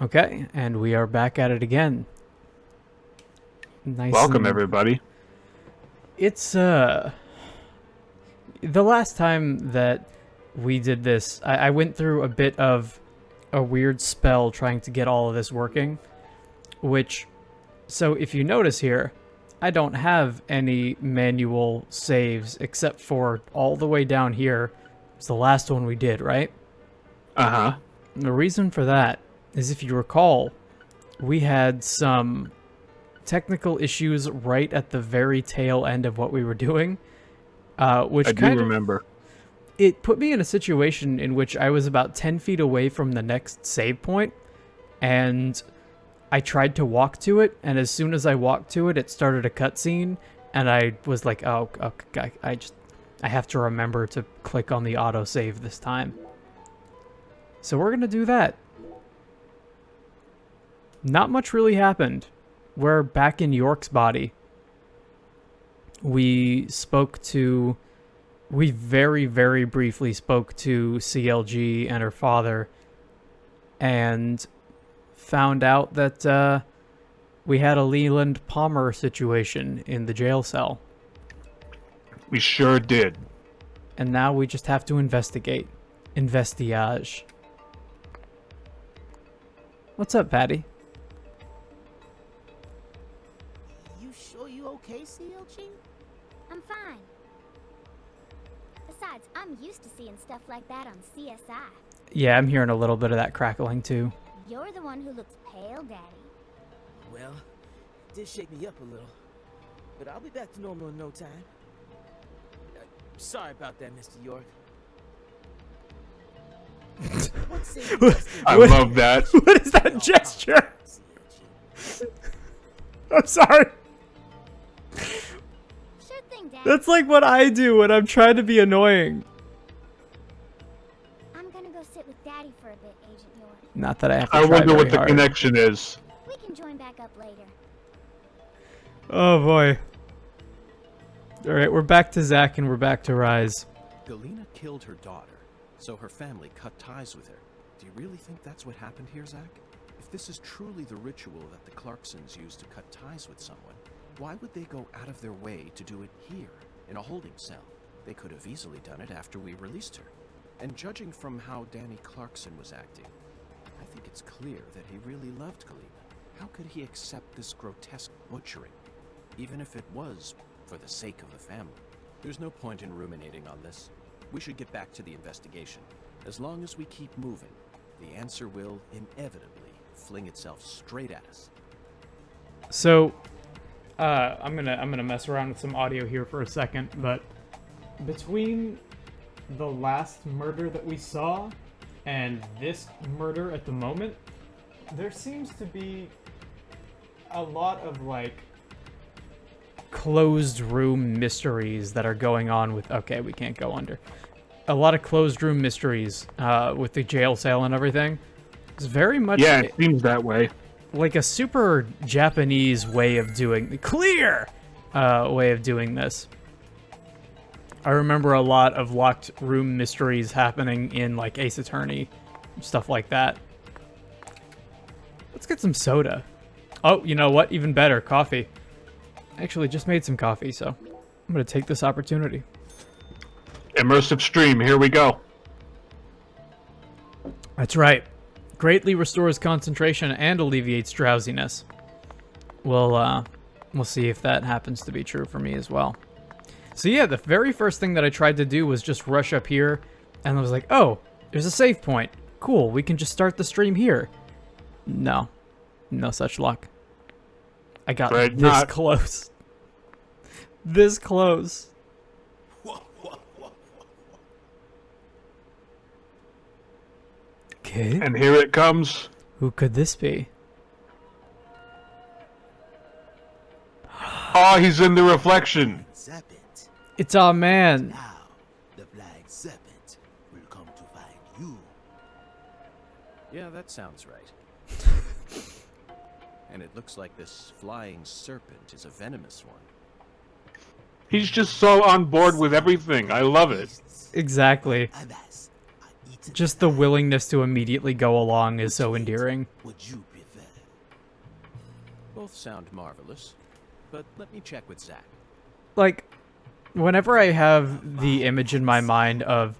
Okay, and we are back at it again. Nice. Welcome, everybody. It's the last time that we did this, I went through a bit of a weird spell trying to get all of this working, so if you notice here, I don't have any manual saves except for all the way down here. It's the last one we did, right? Uh-huh. The reason for that is, if you recall, we had some technical issues right at the very tail end of what we were doing, which I do remember. It put me in a situation in which I was about 10 feet away from the next save point, and I tried to walk to it, and as soon as I walked to it, it started a cutscene, and I was like, oh, okay, I have to remember to click on the autosave this time. So we're going to do that. Not much really happened. We're back in York's body. We very, very briefly spoke to CLG and her father, and found out that we had a Leland Palmer situation in the jail cell. We sure did. And now we just have to investigate. Investigage. What's up, Patty? You sure you okay, CLG? I'm fine. Besides, I'm used to seeing stuff like that on CSI. Yeah, I'm hearing a little bit of that crackling too. You're the one who looks pale, Daddy. Well, it did shake me up a little. But I'll be back to normal in no time. Sorry about that, Mr. York. I love that. What is that gesture? I'm sorry. Sure thing, Daddy. That's like what I do when I'm trying to be annoying. I'm gonna go sit with Daddy for a bit, Agent York. Not that I have to I try wonder what very the hard. connection is. We can join back up later. Oh boy. Alright, we're back to Zach and we're back to Rise. Galena killed her daughter, so her family cut ties with her. Do you really think that's what happened here, Zach? If this is truly the ritual that the Clarksons used to cut ties with someone, why would they go out of their way to do it here, in a holding cell? They could have easily done it after we released her. And judging from how Danny Clarkson was acting, I think it's clear that he really loved Galena. How could he accept this grotesque butchering, even if it was for the sake of the family? There's no point in ruminating on this. We should get back to the investigation. As long as we keep moving, the answer will inevitably fling itself straight at us. So, I'm gonna mess around with some audio here for a second, but between the last murder that we saw and this murder at the moment, there seems to be a lot of like closed room mysteries that are going on with, okay, we can't go under. A lot of closed room mysteries with the jail cell and everything. It's very much Yeah, it seems that way. like a super Japanese way of doing way of doing this. I remember a lot of locked room mysteries happening in like Ace Attorney, stuff like that. Let's get some soda. Oh, you know what? Even better, coffee. I actually just made some coffee, so I'm gonna take this opportunity. Immersive stream, here we go. That's right. Greatly restores concentration and alleviates drowsiness. We'll see if that happens to be true for me as well. So yeah, the very first thing that I tried to do was just rush up here, and I was like, oh, there's a save point. Cool, we can just start the stream here. No. No such luck. I got this close. This close. Okay. And here it comes. Who could this be? Oh, he's in the reflection. Serpent. It's our man. Now, the flying serpent will come to find you. Yeah, that sounds right. And it looks like this flying serpent is a venomous one. He's just so on board with everything. I love it. Exactly. Others are eaten Just the willingness to immediately go along is so endearing. Would you prefer? Both sound marvelous, but let me check with Zach. Like, whenever I have the image in my mind of,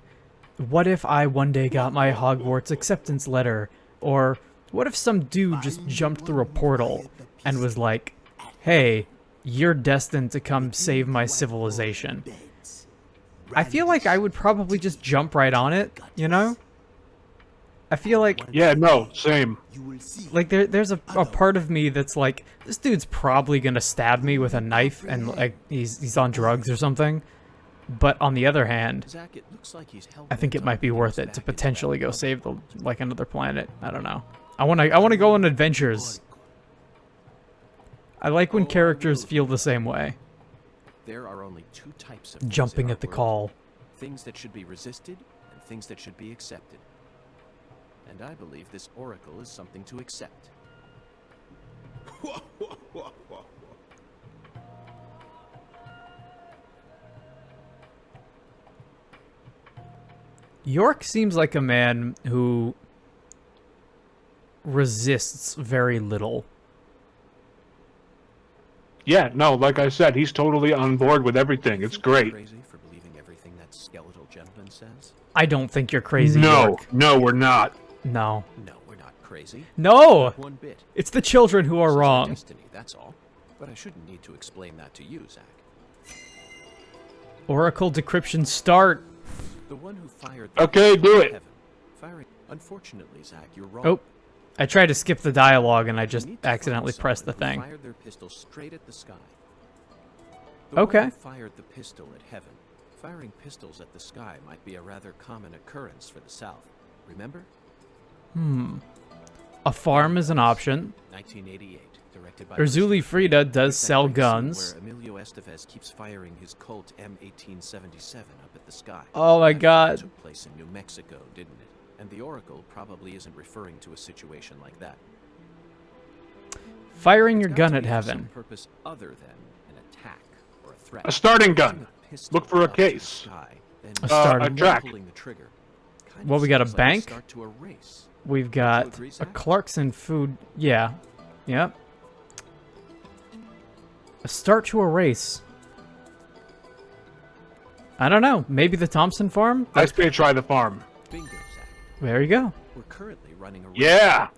what if I one day got my Hogwarts acceptance letter? Or what if some dude just jumped through a portal and was like, hey, you're destined to come save my civilization? I feel like I would probably just jump right on it, you know? I feel like Yeah, no, same. like there's a part of me that's like, this dude's probably gonna stab me with a knife and like he's on drugs or something. But on the other hand, Zach, it looks like he's I think it might be worth it to potentially go save the like another planet. I don't know. I wanna go on adventures. I like when characters feel the same way. There are only two types of things Jumping in at our the world. call. Things that should be resisted and things that should be accepted. And I believe this oracle is something to accept. York seems like a man who resists very little. Yeah, no, like I said, he's totally on board with everything. It's great. Crazy for believing everything that skeletal gentleman says? I don't think you're crazy, No, York. no, we're not. No. No, we're not crazy. No! Not one bit. It's the children who are This is our wrong. destiny, that's all. But I shouldn't need to explain that to you, Zach. Oracle decryption start. The one who fired the Okay, pistol do at it. heaven. Firing. Unfortunately, Zach, you're wrong. Oh. I tried to skip the dialogue and I You just need to find accidentally pressed the someone who thing. Fired their pistol straight at the sky. The Okay. one who fired the pistol at heaven. Firing pistols at the sky might be a rather common occurrence for the South. Remember? A farm is an option. 1988, directed by Urzuli Frida does That sell great scene guns. Where Emilio Estevez keeps firing his Colt M1877 up at the sky. Oh my That god. took place in New Mexico, didn't it? And the Oracle probably isn't referring to a situation like that. Firing your It's got gun to at be for some heaven. purpose other than an attack or a threat. A starting Using gun. a pistol Look for a up to the case. sky, then A starting a track. pulling the trigger. Kind Well, of we got a sounds like bank. Start to a race. We've got agree, a Zach? Clarkson food. Yeah. Yep. A start to a race. I don't know. Maybe the Thompson farm? I say try the farm. Bingo, Zach. There you go. We're currently running a race. Yeah.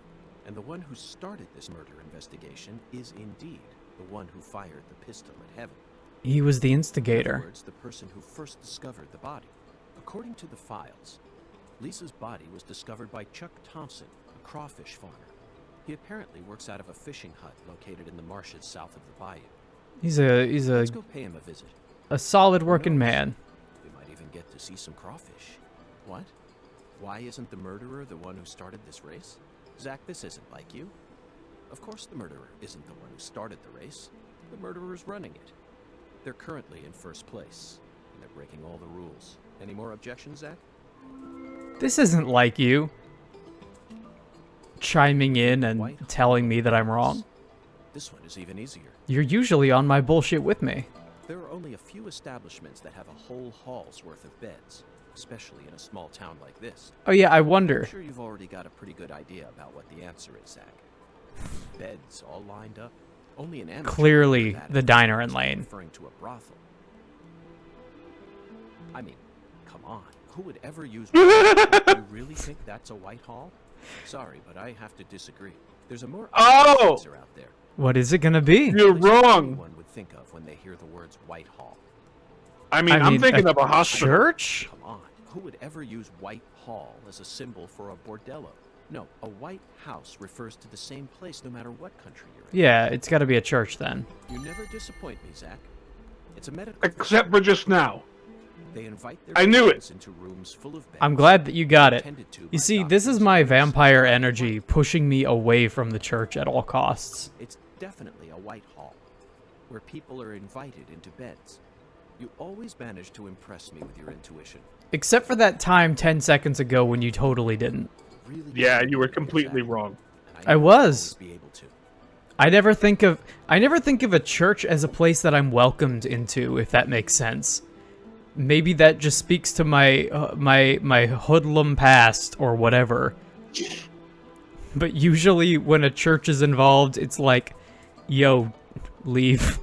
And the one who started this murder investigation is indeed the one who fired the pistol at heaven. He was the In other instigator. words, the person who first discovered the body. According to the files, Lisa's body was discovered by Chuck Thompson, a crawfish farmer. He apparently works out of a fishing hut located in the marshes south of the bayou. He's a Let's go pay him a visit. solid working man. We might even get to see some crawfish. What? Why isn't the murderer the one who started this race? Zach, this isn't like you. Of course the murderer isn't the one who started the race. The murderer's running it. They're currently in first place, and they're breaking all the rules. Any more objections, Zach? This isn't like you. Chiming in and telling me that I'm wrong. This one is even easier. You're usually on my bullshit with me. There are only a few establishments that have a whole hall's worth of beds, especially in a small town like this. Oh yeah, I I'm wonder. sure you've already got a pretty good idea about what the answer is, Zach. Beds all lined up. Only an amateur Clearly, would do that the if diner he and was lane. referring to a brothel. I mean, come on. Who would ever use you really think that's a white hall? Sorry, but I have to disagree. There's a more Oh! answer out there. What is it gonna be? You're At least what wrong. anyone would think of when they hear the words White Hall. I mean, I'm thinking of a hospital. church? Come on, who would ever use White Hall as a symbol for a bordello? No, a white house refers to the same place no matter what country you're in. Yeah, it's gotta be a church then. You never disappoint me, Zach. It's a medical Except for just now. They invite their I knew it. patients into rooms full of beds. I'm glad that you got it. Attended to by You see, this is doctors my and nurses. vampire energy pushing me away from the church at all costs. It's definitely a white hall, where people are invited into beds. You always manage to impress me with your intuition. Except for that time 10 seconds ago when you totally didn't. Really Yeah, good you were at completely that, wrong. and I know you'll was. always be able to. I never think of a church as a place that I'm welcomed into, if that makes sense. maybe that just speaks to my my hoodlum past or whatever. But usually when a church is involved, it's like, yo, leave.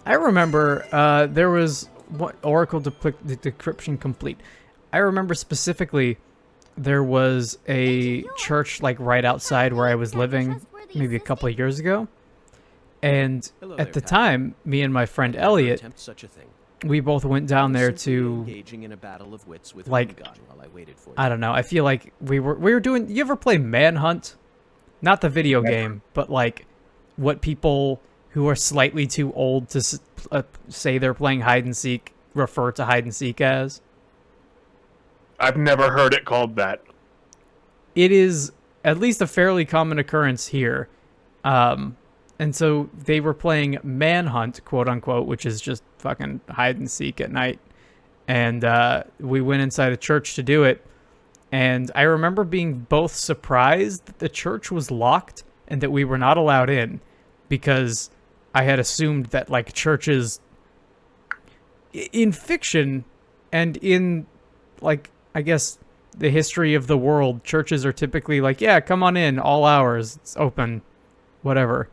I remember there was what Oracle decryption complete. I remember specifically there was a church like right outside where I was living maybe a couple of years ago. And Hello at there, the Pat. time, me and my friend Did you ever Elliot, attempt such a thing? we both went down there Simply to, engaging in a battle of wits with like, a gun while I waited for you. I don't know, I feel like we were doing, you ever play Manhunt? Not the video game, but like what people who are slightly too old to say they're playing hide and seek refer to hide and seek as? I've never heard it called that. It is at least a fairly common occurrence here. And so they were playing Manhunt, quote unquote, which is just fucking hide and seek at night. And we went inside a church to do it. And I remember being both surprised that the church was locked and that we were not allowed in, because I had assumed that like churches in fiction and in like, I guess, the history of the world, churches are typically like, yeah, come on in, all hours, it's open, whatever.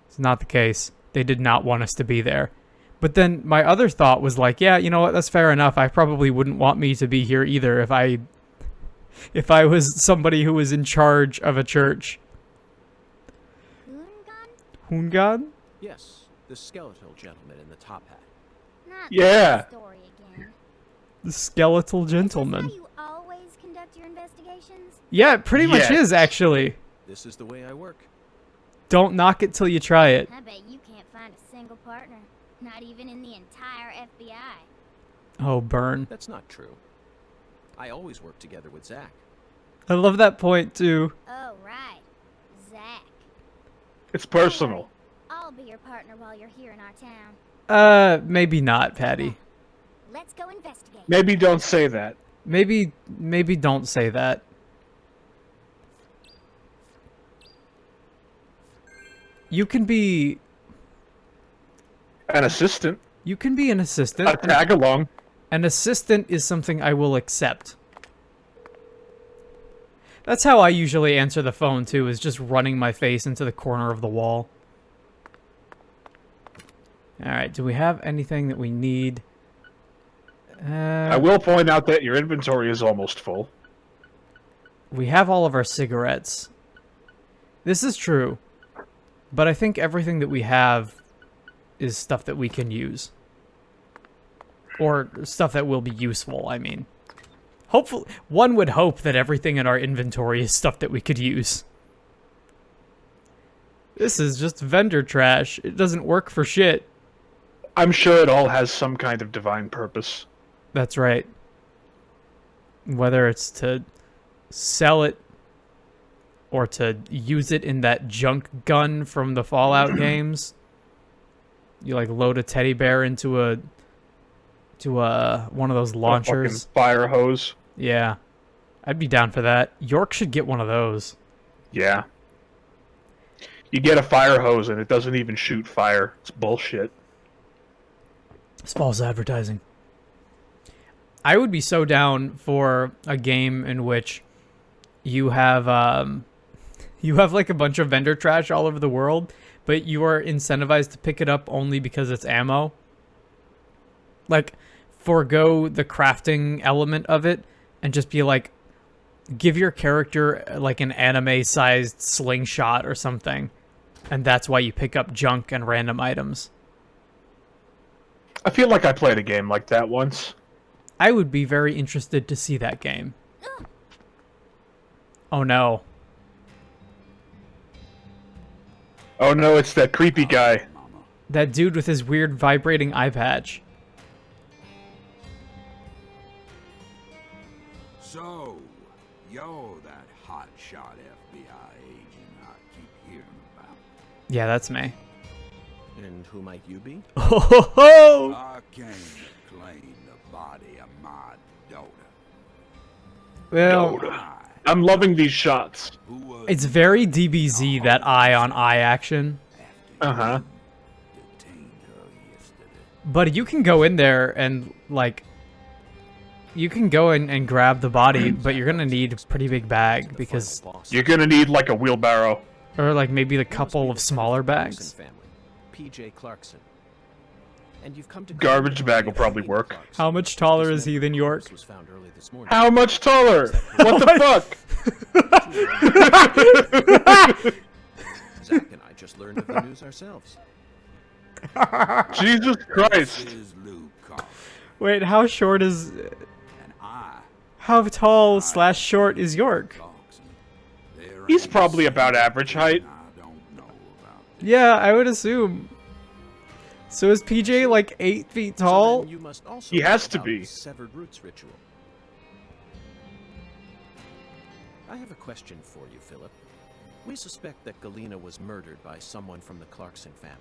It's not the case. They did not want us to be there. But then my other thought was like, yeah, you know what, that's fair enough. I probably wouldn't want me to be here either if I was somebody who was in charge of a church. Hungan? Yes, the skeletal gentleman in the top hat. Not Yeah. that story again. The skeletal Is this gentleman. how you always conduct your investigations? Yeah, it pretty much Yes. is, actually. This is the way I work. Don't knock it till you try it. I bet you can't find a single partner. Not even in the entire FBI. Oh, burn. That's not true. I always work together with Zach. I love that point, too. Oh, right. Zach. It's personal. I'll be your partner while you're here in our town. Maybe not, Patty. Let's go investigate. Maybe don't say that. Maybe don't say that. You can be An assistant. an assistant. A tag along. An assistant is something I will accept. That's how I usually answer the phone, too, is just running my face into the corner of the wall. Alright, do we have anything that we need? I will point out that your inventory is almost full. We have all of our cigarettes. This is true. But I think everything that we have is stuff that we can use. Or stuff that will be useful, I mean. Hopefully, one would hope that everything in our inventory is stuff that we could use. This is just vendor trash. It doesn't work for shit. I'm sure it all has some kind of divine purpose. That's right. Whether it's to sell it or to use it in that junk gun from the Fallout games. You like load a teddy bear into one of those A launchers. fucking fire hose. Yeah. I'd be down for that. York should get one of those. Yeah. You get a fire hose and it doesn't even shoot fire. It's bullshit. It's false advertising. I would be so down for a game in which you have like a bunch of vendor trash all over the world, but you are incentivized to pick it up only because it's ammo. Like, forego the crafting element of it and just be like, give your character like an anime-sized slingshot or something, and that's why you pick up junk and random items. I feel like I played a game like that once. I would be very interested to see that game. Oh no. Oh no, it's that creepy guy. That dude with his weird vibrating eye patch. So, you're that hotshot FBI agent I keep hearing about. Yeah, that's me. And who might you be? Oh ho ho! I came to claim the body of my daughter. Well, I'm loving these shots. Who was it's very DBZ, that eye on eye action. Uh-huh. But you can go in there and, like... You can go in and grab the body, but you're gonna need a pretty big bag, because... You're gonna need, like, a wheelbarrow. Or, like, maybe a couple of smaller bags. PJ Clarkson. And you've come to Garbage bag will probably work. How much taller is he than York? How much taller? What the fuck? Zach and I just learned of the news ourselves. Jesus Christ. Wait, how short is... And I, How tall / short is York? He's probably about average height. I don't know about this. Yeah, I would assume. So is PJ like 8 feet tall? You must also He has know to about be. the Severed Roots ritual. I have a question for you, Philip. We suspect that Galena was murdered by someone from the Clarkson family.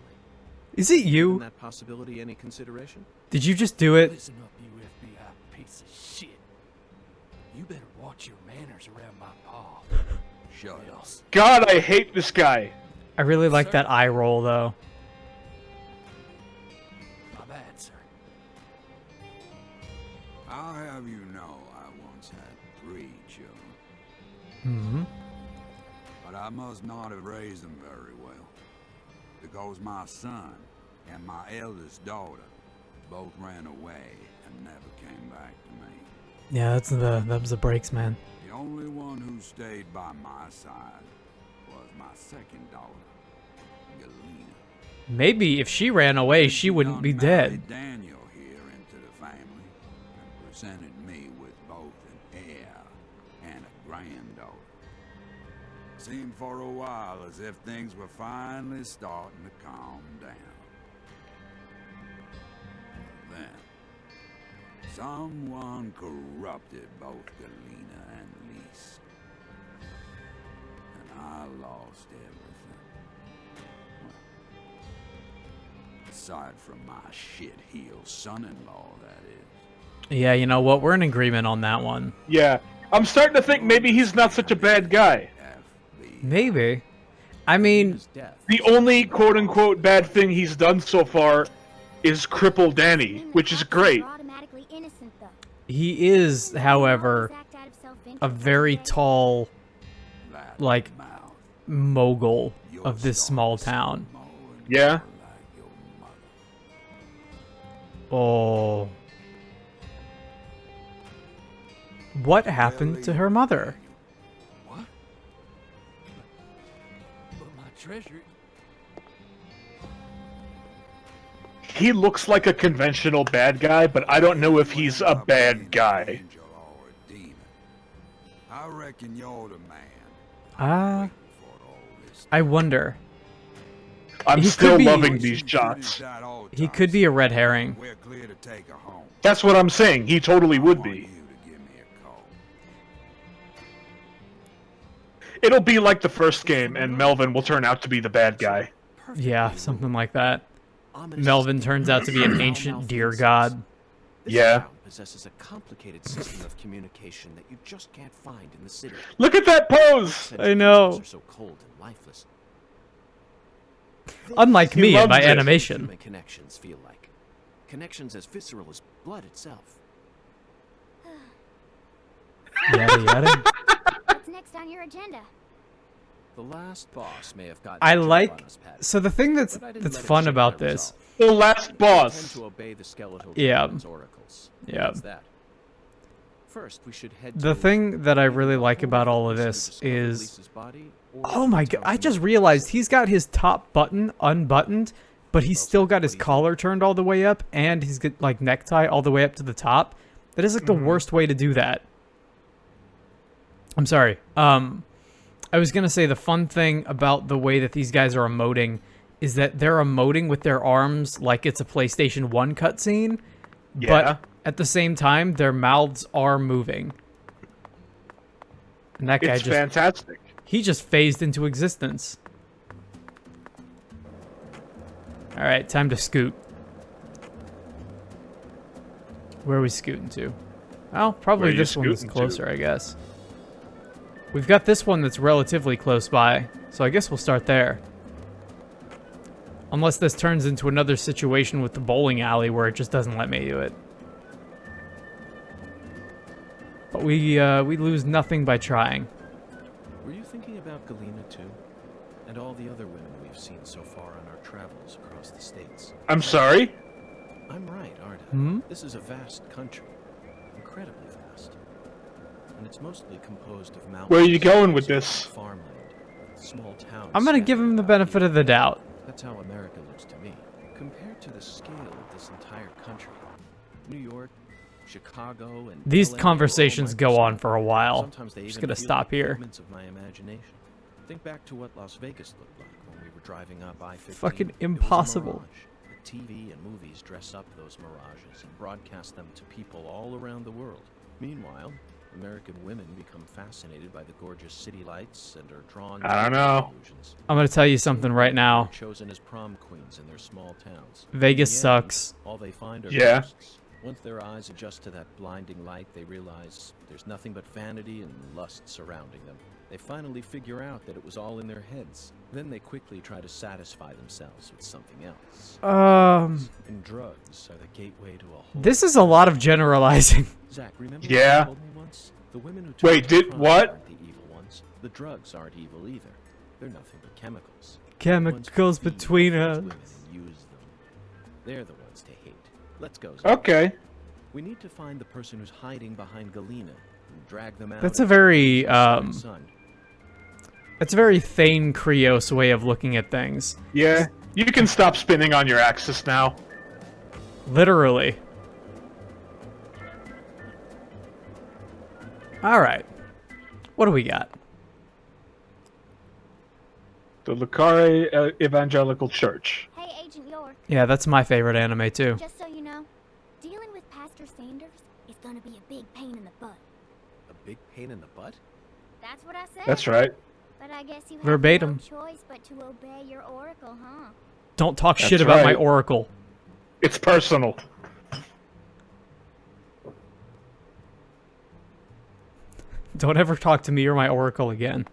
Is it Given you? that possibility any consideration? Did you just do it? Listen up, you FBI piece of shit. You better watch your manners around my pa. Shut up. God, I hate this guy. I really like that eye roll though. My bad, sir. I'll have you know I once had 3 children. Hmm. But I must not have raised them very well. Because my son and my eldest daughter both ran away and never came back to me. Yeah, that was the breaks, man. The only one who stayed by my side was my second daughter, Galena. Maybe if she ran away, she wouldn't be dead. Daniel here into the family and presented me with both an heir and a granddaughter. Seemed for a while as if things were finally starting to calm down. Then, someone corrupted both Galena and Lise. And I lost everything. Well, aside from my shit-heel son-in-law, that is. Yeah, you know what? We're in agreement on that one. Yeah. I'm starting to think maybe he's not such a bad guy. Maybe. I mean, His death. The only quote-unquote bad thing he's done so far is cripple Danny, which is great. Automatically innocent, though. he is, however, Act out of self-interest. a very tall, That like, mouth, mogul your of this small town. small and Yeah? like your mother. Oh. What happened to her mother? What? But my treasure... He looks like a conventional bad guy, but I don't know if he's a bad guy. Angel or a demon. I reckon you're the man. Ah, Waiting for all this. I wonder. I'm He still could be- loving these shots. He could be a red herring. We're clear to take her home. That's what I'm saying. He totally would I want be. you to give me a call. It'll be like the first game, and Melvin will turn out to be the bad guy. Yeah, something like that. Ominous Melvin turns out to be an all ancient deer malfeasance. god. This Yeah. town possesses a complicated system of communication that you just can't find in the city. Look at that pose! I know. Are so cold and lifeless. Unlike He me and loves my it. animation. Human connections feel like connections as visceral as blood itself. Yada yada. What's next on your agenda? The last boss may have gotten I a jump like. on us, Patty, So the thing that's but I didn't that's let it fun shape about my this. resolve. The last I tend boss. to obey the skeletal Yeah. dragon's oracles. Yeah. What's that? First, we should head The to thing that I really either like home about all of to this discover is, Lisa's body or oh to my the god! I town just near. realized he's got his top button unbuttoned, but he's still got his collar turned all the way up, and he's got like necktie all the way up to the top. That is like the worst way to do that. I'm sorry. I was gonna say the fun thing about the way that these guys are emoting is that they're emoting with their arms like it's a PlayStation 1 cutscene, Yeah. but at the same time their mouths are moving. And that guy It's just fantastic. he just phased into existence. All right, time to scoot. Where are we scooting to? Well, Where probably are you this one is scooting to? closer, I guess. We've got this one that's relatively close by, so I guess we'll start there. Unless this turns into another situation with the bowling alley where it just doesn't let me do it. But we lose nothing by trying. Were you thinking about Galena too? And all the other women we've seen so far on our travels across the states? I'm sorry? I'm right, aren't I? Hmm? This is a vast country. Incredibly vast. And it's mostly composed of mountains. Where are you going with this? Farmland. Small towns. I'm gonna give him the benefit of the doubt. That's how America looks to me. Compared to the scale of this entire country. New York, Chicago, and These LA conversations go on for a while. Sometimes they Just even gonna feel stop like here. figments of my imagination. Think back to what Las Vegas looked like when we were driving up I-15. Fucking It was a impossible. mirage. The TV and movies dress up those mirages and broadcast them to people all around the world. Meanwhile, American women become fascinated by the gorgeous city lights and are drawn I don't to know. illusions. I'm gonna tell you something right now. They're chosen as prom queens in their small towns. Vegas In the end, sucks. all they find are Yeah. ghosts. Once their eyes adjust to that blinding light, they realize there's nothing but vanity and lust surrounding them. They finally figure out that it was all in their heads. Then they quickly try to satisfy themselves with something else. And drugs are the gateway to a whole... This is a lot of generalizing. Zach, remember Yeah. what you told me once? The women who Wait, took did the crime what? aren't the evil ones. The drugs aren't evil either. They're nothing but chemicals. Chemicals The ones who feed between those us. women and use them. They're the ones to hate. Let's go, Zach. Okay. We need to find the person who's hiding behind Galena and drag them out. That's a into the very, setting sun. That's a very Thane Krios way of looking at things. Yeah. You can stop spinning on your axis now. Literally. Alright. What do we got? The Lucare Evangelical Church. Hey, Agent York, Yeah, that's my favorite anime too. just so you know, dealing with Pastor Sanders is gonna be a big pain in the butt. A big pain in the butt? That's what I said. That's right. But I guess you have Verbatim. no choice but to obey your oracle, huh? Don't talk That's shit about my right. oracle. It's personal. Don't ever talk to me or my oracle again.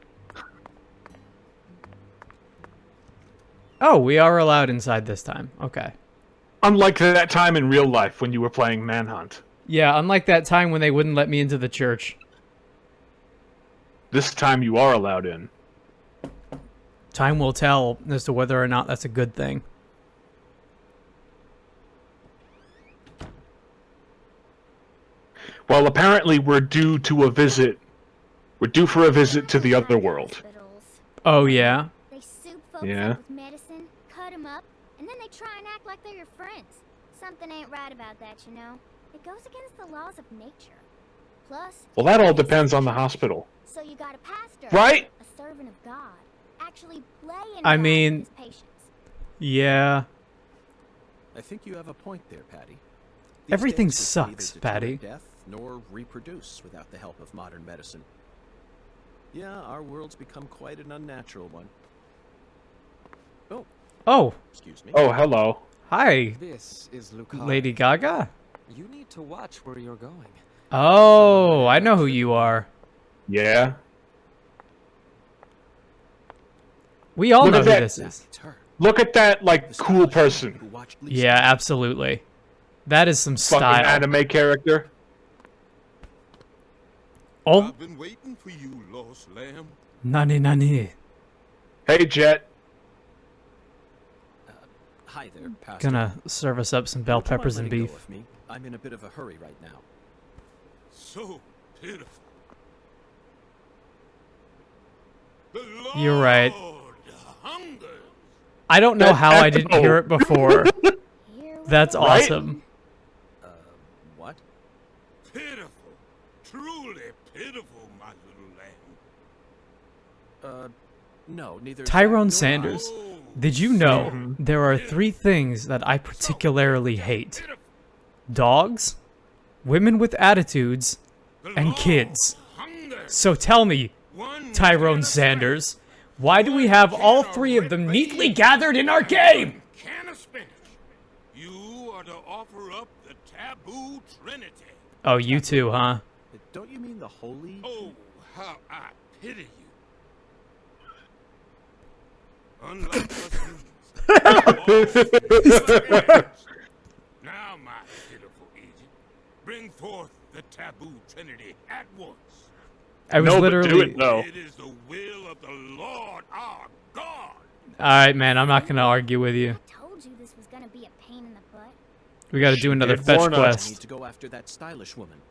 Oh, we are allowed inside this time. Okay. Unlike that time in real life when you were playing Manhunt. Yeah, unlike that time when they wouldn't let me into the church. This time you are allowed in. Time will tell as to whether or not that's a good thing. Well, apparently we're due to a visit. We're due for a visit to the other world. Hospitals. Oh, yeah? They soup folks Yeah. up with medicine, cut them up, and then they try and act like they're your friends. Something ain't right about that, you know. It goes against the laws of nature. Plus, Well, that all depends on the hospital. so you got a pastor, Right? a servant of God, actually playing I God mean- with his patients. Yeah. I think you have a point there, Patty. These Everything days, we can sucks, neither Patty. deter death nor reproduce without the help of modern medicine. Yeah, our world's become quite an unnatural one. Oh, Oh, excuse me. Oh, hello. hi, This is Lucas. Lady Gaga. You need to watch where you're going. Oh, I know who you are. Yeah. We all Look know at who that. this is. It's her. Look at that, like, The cool stylish person. woman who watched Lisa. Yeah, absolutely. That is some Fucking style. anime character. Oh, I've been waiting for you, lost lamb. nani nani. Hey, Jet. Hi there, Pastor. Gonna serve us up some bell Would you mind peppers and letting go beef. of me? I'm in a bit of a hurry right now. So pitiful. The You're right. Lord hungers. I don't know That how I didn't echo. hear it before. Here we That's go. Right? awesome. What? Pitiful. Truly pitiful, my little lamb. No, neither Tyrone Zach nor I. Sanders. Did you know Mhm. there are 3 things that I particularly hate? Pitiful. Dogs, women with attitudes, The and Lord kids. hungers. So tell me, One Tyrone can of Sanders, why do we have all 3 of them neatly gathered in our game? Can of spinach. You are to offer up the taboo trinity. Oh, you too, huh? Don't you mean the holy? Oh, how I pity you. Unlike us humans, Now, my pitiful agent, bring forth the taboo trinity at once. I was No, but literally. do it though. It is the will of the Lord our God. All right, man. I'm not gonna argue with you. I told you this was gonna be a pain in the butt. We got to do another did fetch warn us. I quest. need to go after that stylish woman.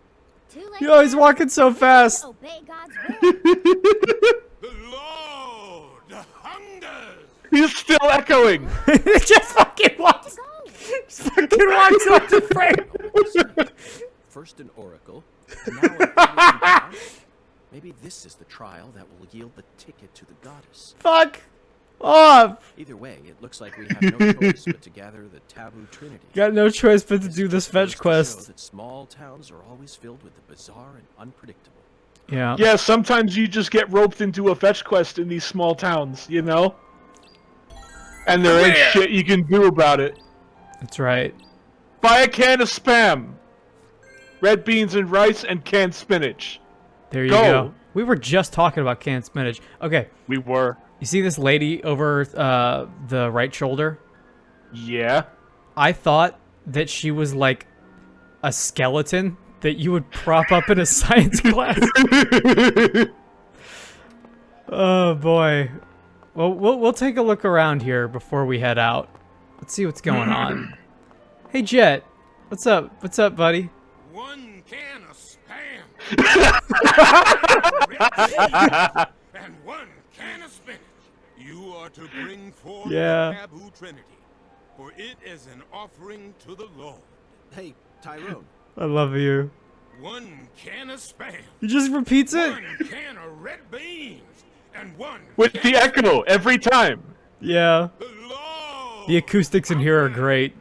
Too late. Yo, he's now. walking so fast. Obey God's will. The Lord hungers. He's still echoing. He just fucking walks. Go. Just fucking walks up the frame. First an oracle, and now an English trial. Maybe this is the trial that will yield the ticket to the goddess. Fuck off. Either way, it looks like we have no choice but to gather the taboo trinity. Got no choice but to do this Goes fetch to show quest. that small towns are always filled with the bizarre and unpredictable. Yeah. Yeah, sometimes you just get roped into a fetch quest in these small towns, you know? And there ain't shit you can do about it. That's right. Buy a can of Spam. Red beans and rice and canned spinach. There you Go. go. We were just talking about canned spinach. Okay. We were. You see this lady over the right shoulder? Yeah. I thought that she was like a skeleton that you would prop up in a science class. Oh boy. Well, we'll take a look around here before we head out. Let's see what's going on. Hey Jet, what's up? What's up, buddy? One can of Spam. And one can of spinach. You are to bring forth Yeah. the taboo trinity, for it is an offering to the Lord. Hey, Tyrone. I love you. One can of Spam. He just repeats it. One can of red beans. And one With can the echo every time. Yeah. the Lord. The acoustics in here are great.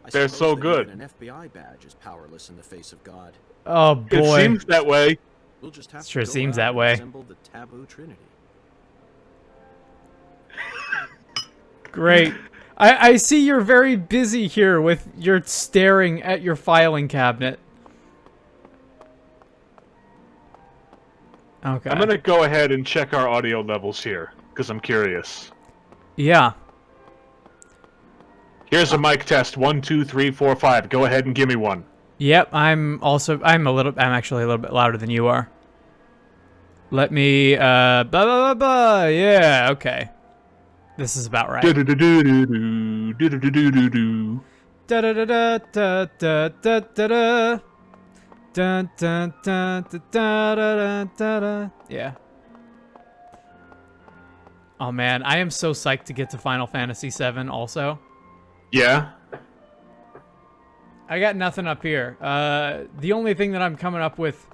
I They're suppose so that good. even an FBI badge is powerless in the face of God. Oh It boy. seems that way. We'll just have Sure to go seems out that and way. assemble the taboo trinity. Great. I see you're very busy here with your staring at your filing cabinet. Okay. I'm gonna go ahead and check our audio levels here, because I'm curious. Yeah. Here's a mic test. 1, 2, 3, 4, 5. Go ahead and give me one. Yep, I'm actually a little bit louder than you are. Let me blah blah blah blah. Yeah, okay. This is about right. Do-do-do-do-do-do, do-do-do-do-do-do. Da da da da da da da da da. Dun dun dun da da da da da. Yeah. Oh man, I am so psyched to get to Final Fantasy VII also. Yeah? I got nothing up here. The only thing that I'm coming up with,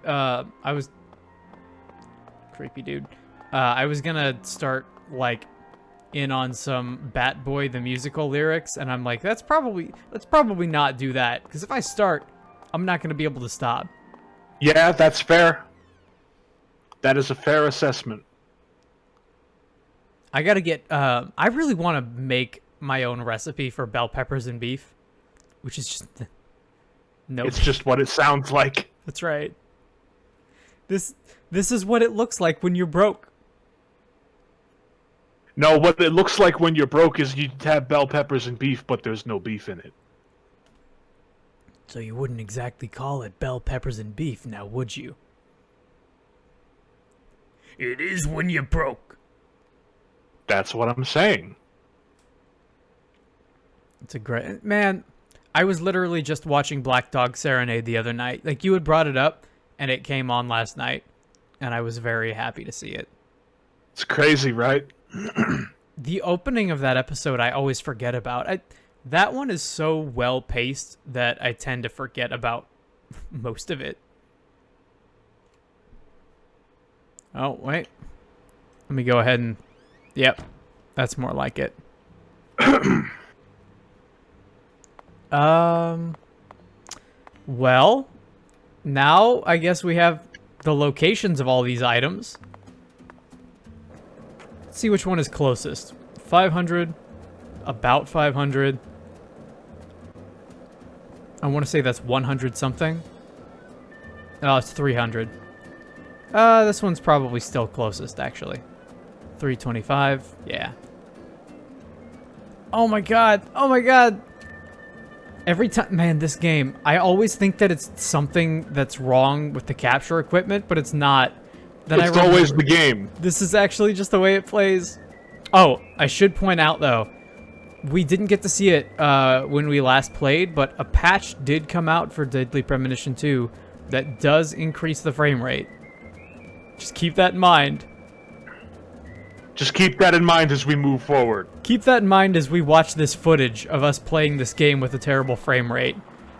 creepy dude. I was gonna start, like, in on some Bat Boy the musical lyrics, and I'm like, let's probably not do that, because if I start, I'm not gonna be able to stop. Yeah, that's fair. That is a fair assessment. I gotta get, I really want to make my own recipe for bell peppers and beef, which is just, nope. It's just what it sounds like. That's right. This is what it looks like when you're broke. No, what it looks like when you're broke is you have bell peppers and beef, but there's no beef in it. So you wouldn't exactly call it bell peppers and beef, now would you? It is when you're broke. That's what I'm saying. It's a great... Man, I was literally just watching Black Dog Serenade the other night. Like, you had brought it up, and it came on last night, and I was very happy to see it. It's crazy, right? The opening of that episode I always forget about. That one is so well paced that I tend to forget about most of it. Oh, wait. Let me go ahead and... Yep. That's more like it. Well, now I guess we have the locations of all these items. Let's see which one is closest. 500, about 500. I want to say that's 100 something. Oh, it's 300. This one's probably still closest, actually. 325, yeah. Oh my god. Oh my god. Every time, man, this game, I always think that it's something that's wrong with the capture equipment, but it's not. Then It's always the game. This is actually just the way it plays. Oh, I should point out, though, we didn't get to see it when we last played, but a patch did come out for Deadly Premonition 2 that does increase the frame rate. Just keep that in mind. Just keep that in mind as we move forward. Keep that in mind as we watch this footage of us playing this game with a terrible frame rate.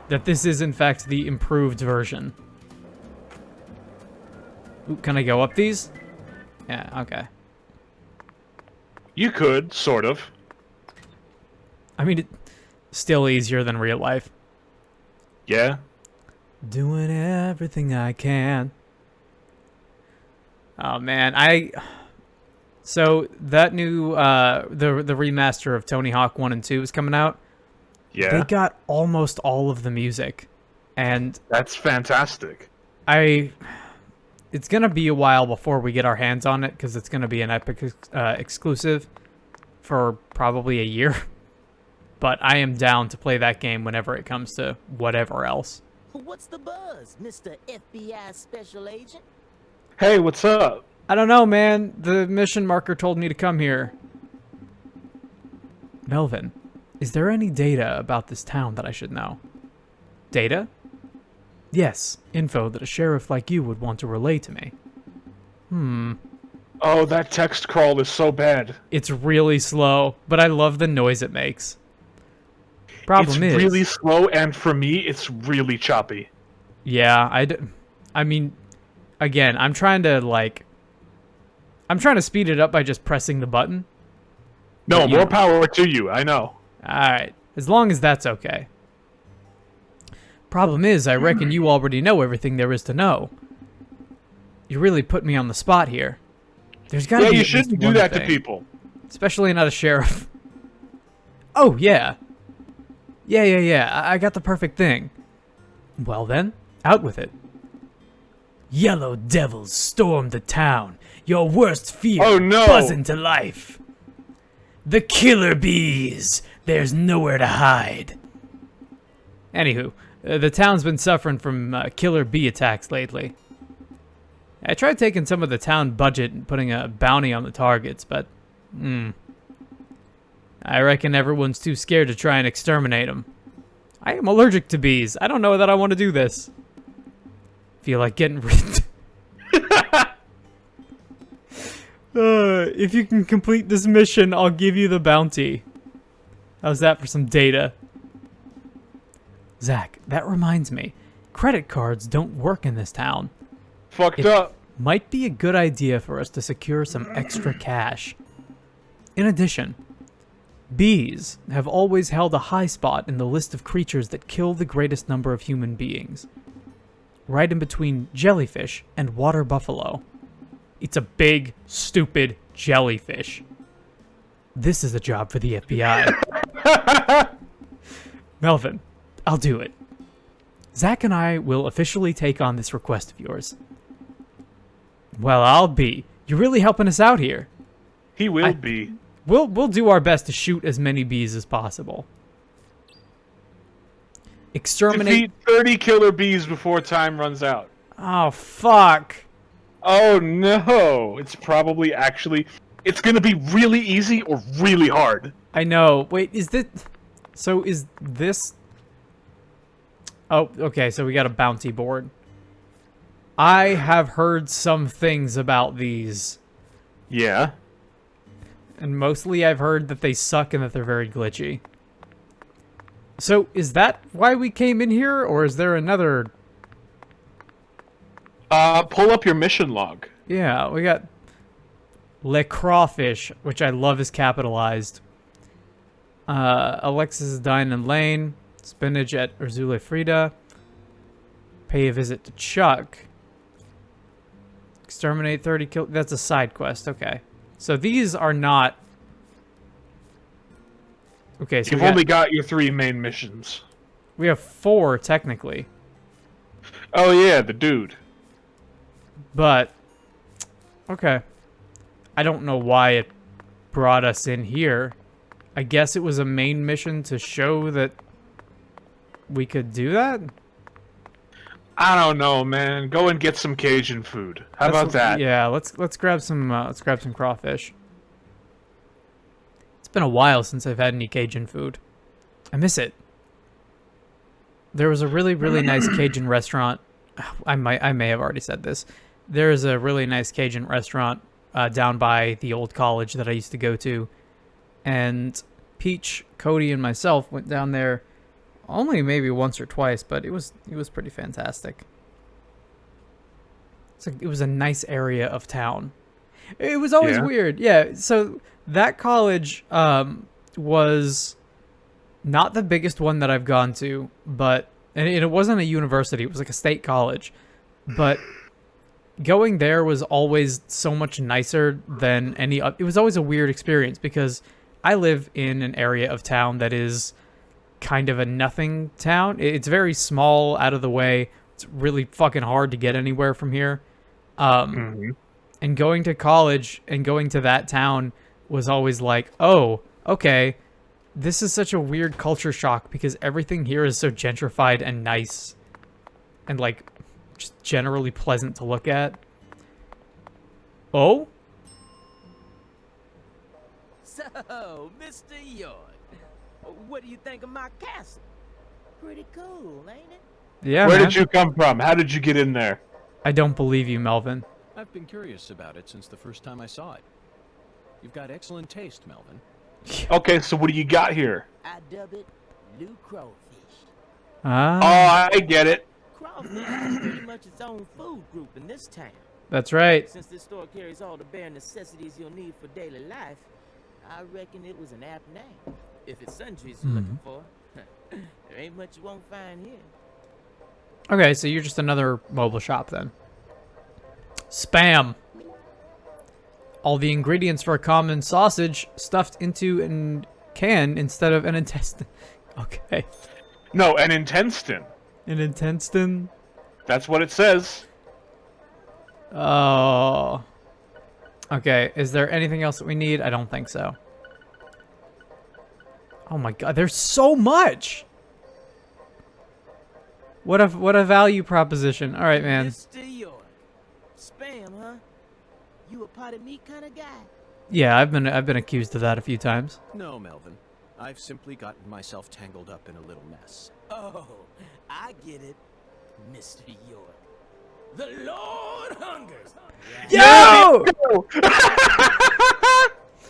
That this is, in fact, the improved version. Ooh, can I go up these? Yeah, okay. You could, sort of. I mean, it's still easier than real life. Yeah. Doing everything I can. Oh, man, So, that new, the remaster of Tony Hawk 1 and 2 is coming out. Yeah. They got almost all of the music. And That's fantastic. it's gonna be a while before we get our hands on it, because it's gonna be an Epic exclusive for probably a year. But I am down to play that game whenever it comes to whatever else. What's the buzz, Mr. FBI Special Agent? Hey, what's up? I don't know, man. The mission marker told me to come here. Melvin, is there any data about this town that I should know? Data? Yes, info that a sheriff like you would want to relay to me. Oh, that text crawl is so bad. It's really slow, but I love the noise it makes. Problem It's is... really slow, and for me, it's really choppy. Yeah, I mean, again, I'm trying to speed it up by just pressing the button. No, But more power to you, I know. Alright, as long as that's okay. Problem is, I reckon you already know everything there is to know. You really put me on the spot here. There's gotta be you at least shouldn't do one that thing. to people. Especially not a sheriff. Oh, yeah. Yeah. I got the perfect thing. Well then, out with it. Yellow devils stormed the town. Your worst fear Oh, no. buzzing to life. The killer bees. There's nowhere to hide. Anywho, the town's been suffering from killer bee attacks lately. I tried taking some of the town budget and putting a bounty on the targets, but... I reckon everyone's too scared to try and exterminate them. I am allergic to bees. I don't know that I want to do this. Feel like getting rid... if you can complete this mission, I'll give you the bounty. How's that for some data? Zach, that reminds me. Credit cards don't work in this town. Fucked up. Might be a good idea for us to secure some extra cash. In addition, bees have always held a high spot in the list of creatures that kill the greatest number of human beings. Right in between jellyfish and water buffalo. It's a big, stupid jellyfish. This is a job for the FBI. Melvin, I'll do it. Zach and I will officially take on this request of yours. Well, I'll be. You're really helping us out here. He will be. We'll do our best to shoot as many bees as possible. Exterminate... Defeat 30 killer bees before time runs out. Oh, fuck. Oh, no. It's probably actually... It's going to be really easy or really hard. I know. Wait, is this... So, is this... Oh, okay, so we got a bounty board. I have heard some things about these. Yeah. And mostly I've heard that they suck and that they're very glitchy. So, is that why we came in here, or is there another... Pull up your mission log. Yeah, we got... Le Crawfish, which I love is capitalized. Alexis Dine and Lane. Spinach at Urzula Frida. Pay a visit to Chuck. Exterminate 30 kill... That's a side quest, okay. So these are not... Okay, so You've only got your 3 main missions. we have 4, technically. Oh, yeah, the dude. But... Okay. I don't know why it brought us in here. I guess it was a main mission to show that we could do that? I don't know, man. Go and get some Cajun food. How about that? Yeah, let's grab some crawfish. It's been a while since I've had any Cajun food. I miss it. There was a really nice Cajun restaurant. I may have already said this. There is a really nice Cajun restaurant down by the old college that I used to go to, and Peach, Cody, and myself went down there only maybe once or twice, but it was pretty fantastic. It was a nice area of town. It was always weird. Yeah, so that college was not the biggest one that I've gone to, but and it wasn't a university, it was like a state college. But going there was always so much nicer than any it was always a weird experience because I live in an area of town that is kind of a nothing town. It's very small, out of the way. It's really fucking hard to get anywhere from here. And going to college and going to that town was always like, oh, okay, this is such a weird culture shock because everything here is so gentrified and nice and like just generally pleasant to look at. Oh? So, Mr. York, what do you think of my castle? Pretty cool, ain't it? Yeah, Where man. did you come from? How did you get in there? I don't believe you, Melvin. I've been curious about it since the first time I saw it. You've got excellent taste, Melvin. Okay, so what do you got here? I dub it Blue Crawfish. Ah, Oh, I get it. Crawfish is pretty much its own food group in this town. that's right. Since this store carries all the bare necessities you'll need for daily life, I reckon it was an apt name. If it's sundries you're looking for, there ain't much you won't find here. Okay, so you're just another mobile shop then. Spam. All the ingredients for a common sausage stuffed into a can instead of an intestine. Okay. No, an intestine. An intestine? That's what it says. Oh. Okay, is there anything else that we need? I don't think so. Oh my god, there's so much! What a value proposition. All right, man. Mr. York. Spam, huh? You a pot of meat kind of guy? Yeah, I've been accused of that a few times. No, Melvin. I've simply gotten myself tangled up in a little mess. Oh, I get it, Mr. York. The Lord hungers. Yo!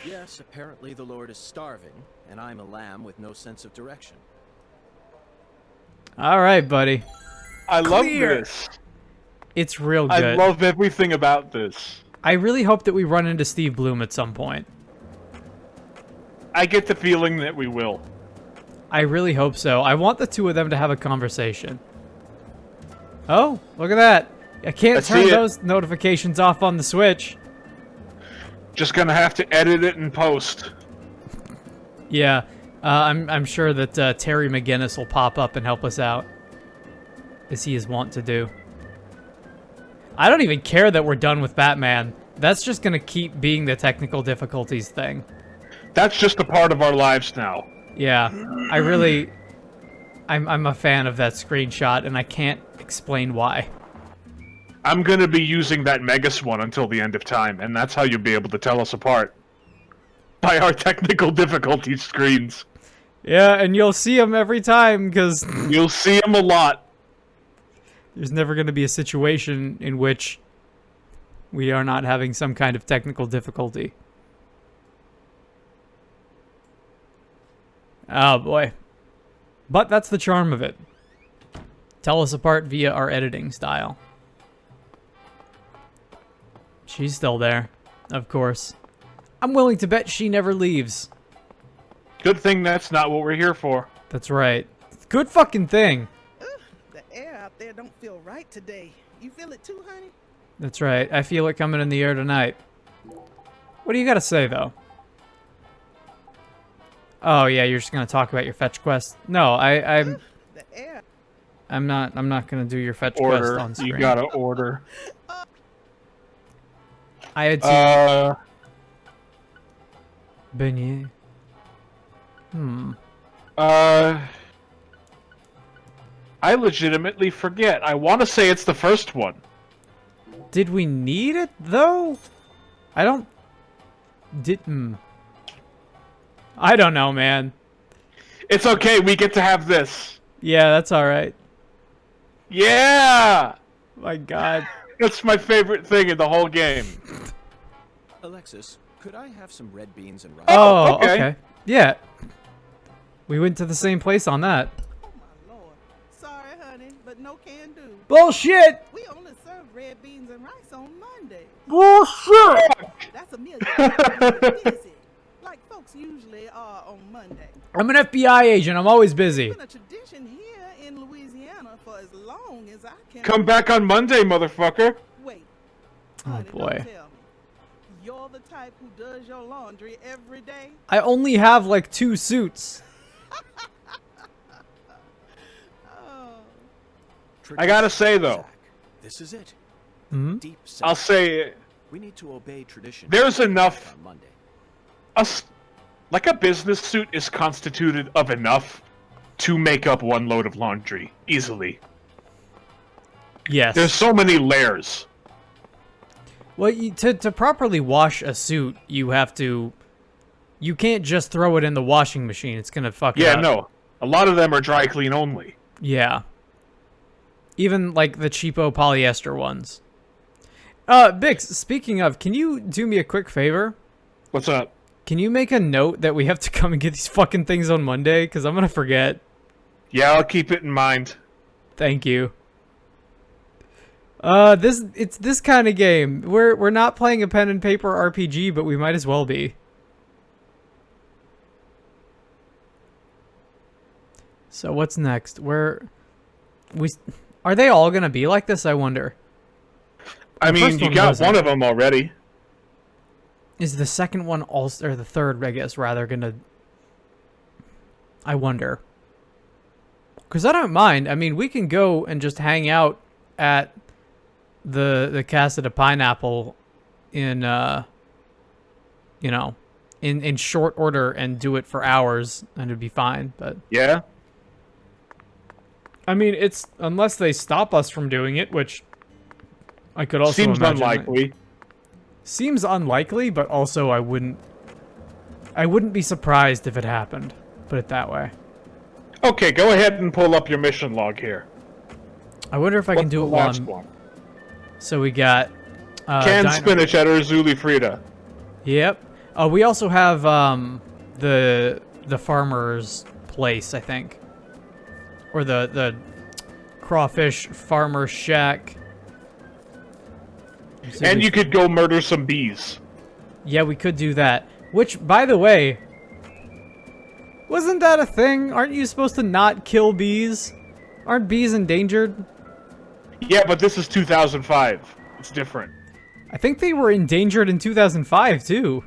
Yes, apparently the Lord is starving, and I'm a lamb with no sense of direction. All right, buddy. I love Clear. this. It's real good. I love everything about this. I really hope that we run into Steve Bloom at some point. I get the feeling that we will. I really hope so. I want the two of them to have a conversation. Oh, look at that. I can't Let's turn see it. those notifications off on the Switch. Just gonna have to edit it and post. Yeah, I'm sure that Terry McGinnis will pop up and help us out, as he is wont to do. I don't even care that we're done with Batman. That's just gonna keep being the technical difficulties thing. That's just a part of our lives now. Yeah, I'm a fan of that screenshot, and I can't explain why. I'm gonna be using that Megas one until the end of time, and that's how you'll be able to tell us apart. By our technical difficulty screens. Yeah, and you'll see them every time, because You'll see them a lot. there's never going to be a situation in which we are not having some kind of technical difficulty. Oh, boy. But that's the charm of it. Tell us apart via our editing style. She's still there, of course. I'm willing to bet she never leaves. Good thing that's not what we're here for. That's right. Good fucking thing. The air out there don't feel right today. You feel it too, honey? That's right. I feel it coming in the air tonight. What do you got to say, though? Oh yeah, you're just gonna talk about your fetch quest. No, I'm The air. I'm not gonna do your fetch quest Order. on screen. You gotta order. I had seen beignet. I legitimately forget. I want to say it's the first one. Did we need it, though? I don't... I don't know, man. It's okay, we get to have this. Yeah, that's alright. Yeah! My god. That's my favorite thing in the whole game. Alexis, could I have some red beans and rice? Oh, okay. okay. Yeah. We went to the same place on that. Oh my lord. Sorry, honey, but no can do. Bullshit! We only serve red beans and rice on Monday. Bullshit! That's a meal you gotta be busy, like folks usually are on Monday. I'm an FBI agent. I'm always busy. It's been a tradition here in Louisiana for as long as I can. Come back on Monday, motherfucker. Wait. Oh, Honey, boy. Don't tell me. You're the type who does your laundry every day? I only have like 2 suits. Oh. I gotta say, though. Zach, this is it. Hmm? Deep I'll South. say, We need to obey tradition. there's enough... on Monday. Like a business suit is constituted of enough to make up one load of laundry easily. Yes. There's so many layers. Well, to properly wash a suit, you have to... You can't just throw it in the washing machine. It's gonna fuck it Yeah, up. no. A lot of them are dry clean only. Yeah. Even, like, the cheapo polyester ones. Bix, speaking of, can you do me a quick favor? What's up? Can you make a note that we have to come and get these fucking things on Monday? Because I'm gonna forget. Yeah, I'll keep it in mind. Thank you. It's this kind of game. We're not playing a pen and paper RPG, but we might as well be. So what's next? Are they all gonna be like this? I wonder. I The mean, first you one got wasn't. one of them already. Is the second one also, or the third, I guess, rather, gonna... I wonder. Because I don't mind. I mean, we can go and just hang out at the Casa de Pineapple in, you know, in short order and do it for hours, and it'd be fine, but... Yeah? I mean, it's... Unless they stop us from doing it, which I could also Seems imagine... unlikely. Seems unlikely, but also I wouldn't be surprised if it happened. Put it that way. Okay, go ahead and pull up your mission log here. I wonder if I can What's do the it while last I'm... one? So we got... Canned dino- spinach at Urzuli Frida. Yep. We also have the farmer's place, I think. Or the crawfish farmer's shack. And you could go murder some bees. Yeah, we could do that. Which, by the way... Wasn't that a thing? Aren't you supposed to not kill bees? Aren't bees endangered? Yeah, but this is 2005. It's different. I think they were endangered in 2005, too.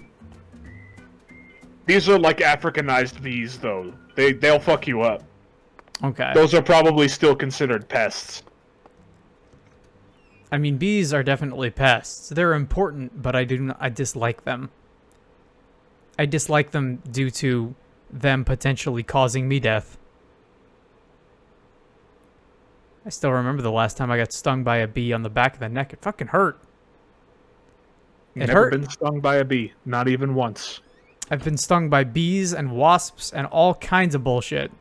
These are like Africanized bees, though. They'll fuck you up. Okay. Those are probably still considered pests. I mean, bees are definitely pests. They're important, but I dislike them. I dislike them due to them potentially causing me death. I still remember the last time I got stung by a bee on the back of the neck. It fucking hurt. It Never hurt. been stung by a bee. Not even once. I've been stung by bees and wasps and all kinds of bullshit.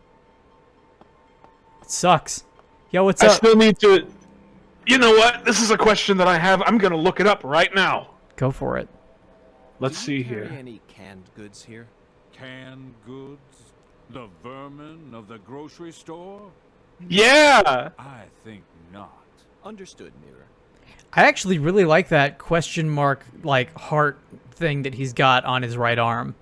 It sucks. Yo, what's I up? still need to... You know what? This is a question that I have. I'm gonna look it up right now. Go for it. Let's Do you see carry here. Any canned goods here? Canned goods? The vermin of the grocery store? Yeah! I think not. Understood, Mirror. I actually really like that question mark, like, heart thing that he's got on his right arm.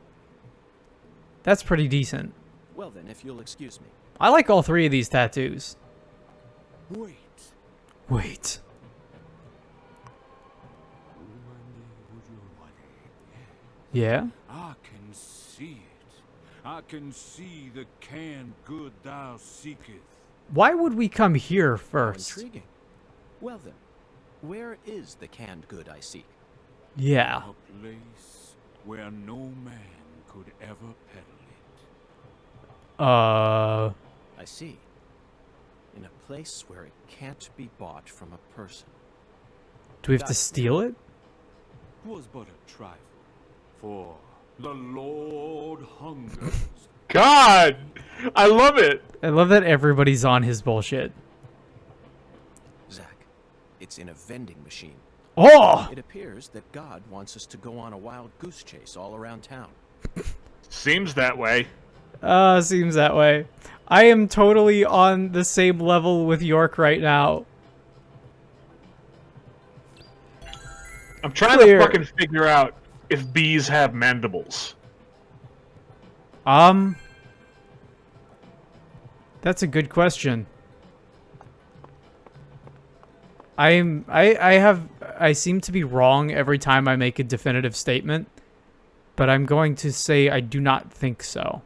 That's pretty decent. Well then, if you'll excuse me. I like all 3 of these tattoos. Wait. Wait. Yeah? I can see it. I can see the canned good thou seeketh. Why would we come here How first? intriguing. Well then, where is the canned good I seek? Yeah. A place where no man could ever peddle it. I see. In a place where it can't be bought from a person. Do we have to steal it? Was but a trifle, for the Lord hungers. God! I love it! I love that everybody's on his bullshit. Zack, it's in a vending machine. Oh! It appears that God wants us to go on a wild goose chase all around town. Seems that way. Seems that way. I am totally on the same level with York right now. I'm trying Clear. to fucking figure out if bees have mandibles. That's a good question. I seem to be wrong every time I make a definitive statement, but I'm going to say I do not think so.